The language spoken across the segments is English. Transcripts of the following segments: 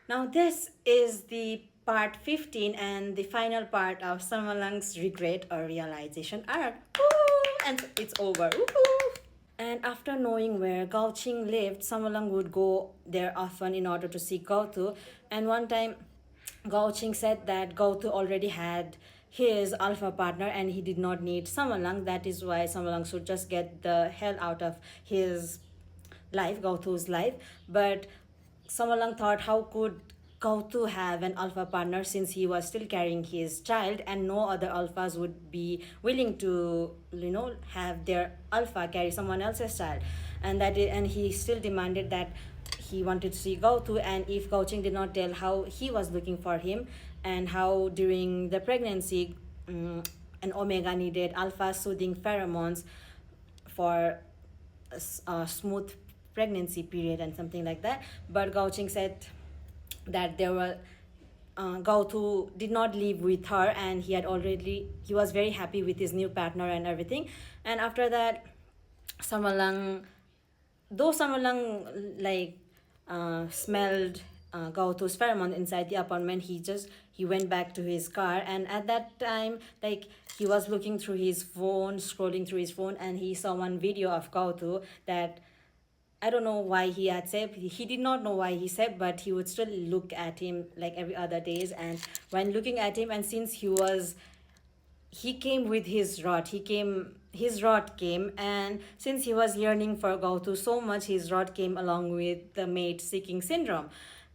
Now this is the part 15 and the final part of Samalang's regret or realization arc. Woo! And it's over. Woo-hoo! And after knowing where Gao Qing lived, Samalang would go there often in order to see Gautu. And one time, Gao Qing said that Gautu already had his alpha partner and he did not need Samalang. That is why Samalang should just get the hell out of his life, Gautu's life. But Samalang thought, how could Gautu have an alpha partner since he was still carrying his child and no other alphas would be willing to, have their alpha carry someone else's child. And he still demanded that he wanted to see Gautu, and if Gauching did not tell how he was looking for him and how during the pregnancy an omega needed alpha soothing pheromones for a smooth pregnancy period and something like that. But Gauching said that there were Gautu did not live with her and he was very happy with his new partner and everything. And after that, Samalang, though Samalang smelled Gautu's pheromone inside the apartment, he went back to his car, and at that time he was looking through his phone, scrolling through his phone, and he saw one video of Gautu that I don't know why he had saved. He did not know why he saved, but he would still look at him like every other days. And when looking at him, and since he came with his rod came, and since he was yearning for Gautu so much, his rod came along with the mate seeking syndrome.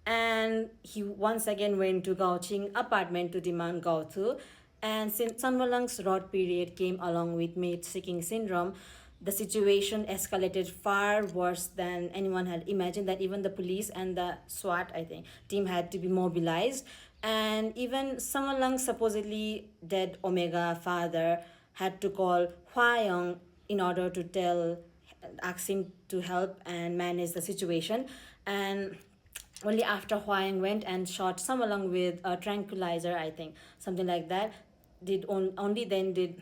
And he once again went to Gauching apartment to demand Gautu. And since Sanmalang's rod period came along with mate seeking syndrome, the situation escalated far worse than anyone had imagined, that even the police and the SWAT, I think, team had to be mobilized. And even Samalang's supposedly dead Omega father had to call Hwayong in order to ask him to help and manage the situation. And only after Hwayong went and shot Samalang with a tranquilizer, I think, something like that, only then did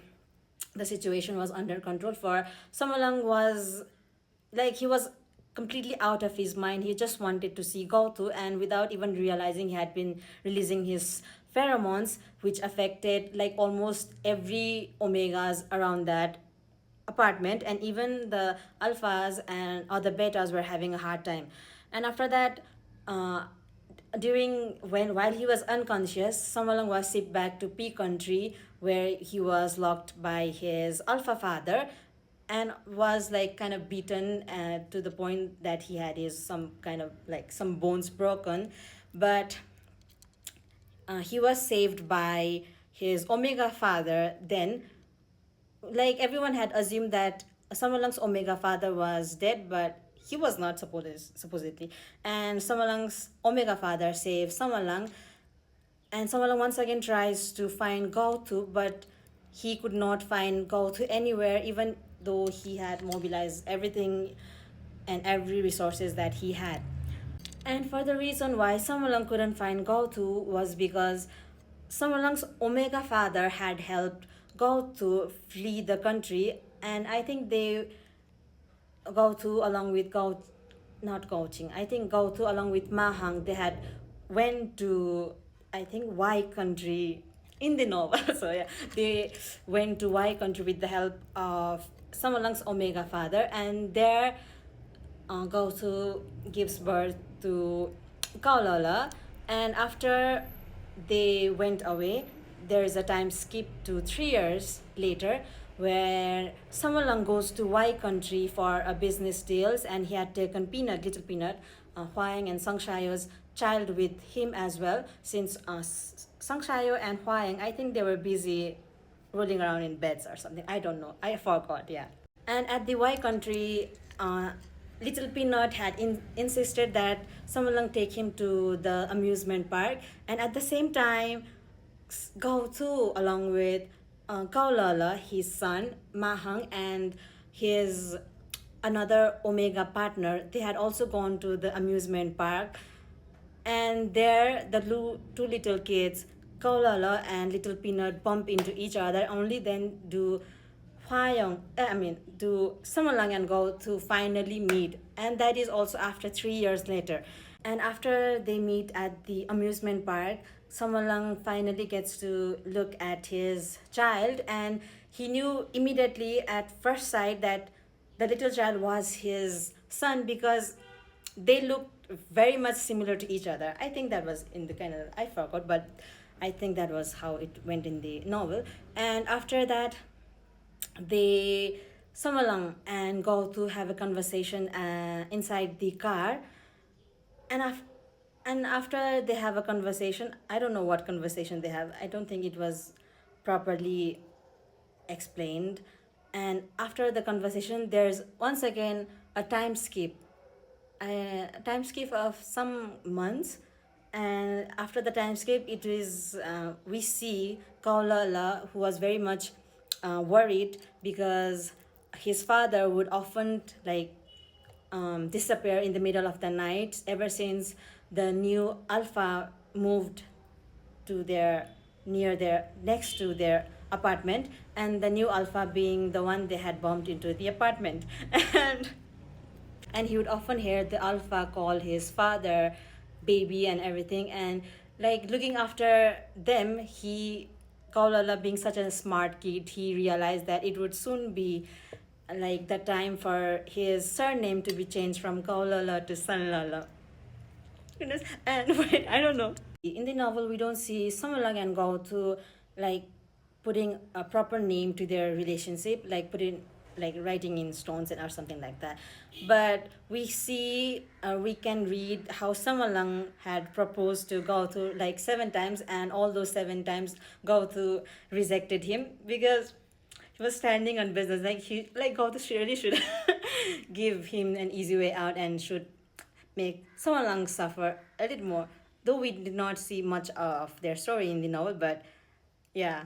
the situation was under control. For Samalang was he was completely out of his mind. He just wanted to see Gautu, and without even realizing, he had been releasing his pheromones, which affected almost every omegas around that apartment, and even the alphas and other betas were having a hard time. And after that, uh, while he was unconscious, Samalang was shipped back to P country where he was locked by his alpha father and was kind of beaten to the point that he had his some kind of some bones broken. But he was saved by his omega father then. Everyone had assumed that Samalang's omega father was dead, but he was not supposedly. And Samalang's omega father saves Samalang, and Samalang once again tries to find Gautu, but he could not find Gautu anywhere, even though he had mobilized everything and every resources that he had. And for the reason why Samalang couldn't find Gautu was because Samalang's omega father had helped Gautu flee the country, and I think Gautu along with not Gauching, I think Gautu along with Mahang, they had went to, I think, Y country in the novel. So yeah, they went to Y country with the help of Samalang's omega father, and there Gautu gives birth to Kaulala. And after they went away, there is a time skip to 3 years later where Samalang goes to Y country for a business deals, and he had taken Little Peanut, Hwayang and Sangshayo's child with him as well, since Sangshayo and Hwayang, I think they were busy rolling around in beds or something. I don't know. I forgot, yeah. And at the Y country, Little Peanut had insisted that Samalang take him to the amusement park, and at the same time, Gautu, along with Kaulala, his son, Mahang, and his another Omega partner, they had also gone to the amusement park. And there, the two little kids, Kaulala and Little Peanut, bump into each other. Only then do Samalang and Gautu finally meet. And that is also after 3 years later. And after they meet at the amusement park, Samalang finally gets to look at his child, and he knew immediately at first sight that the little child was his son because they looked very much similar to each other. I think that was in the kind of, I forgot, but I think that was how it went in the novel. And after that, they Samalang and go to have a conversation inside the car, and after they have a conversation, I don't know what conversation they have. I don't think it was properly explained. And after the conversation, there's once again a time skip of some months. And after the time skip, it is we see Kaulala, who was very much worried because his father would often like disappear in the middle of the night ever since the new alpha moved to their near their next to their apartment, and the new alpha being the one they had bumped into the apartment. and and he would often hear the alpha call his father baby and everything, and like looking after them, he Kaulala being such a smart kid, he realized that it would soon be like the time for his surname to be changed from Kaulala to Sanlala. Goodness. And wait, I don't know. In the novel, we don't see Samalang and Gautu like putting a proper name to their relationship, like putting like writing in stones and or something like that. But we can read how Samalang had proposed to Gautu like 7 times, and all those 7 times Gautu rejected him because he was standing on business. Like he like Gautu really should give him an easy way out and should make Samalang suffer a little more. Though we did not see much of their story in the novel, but yeah.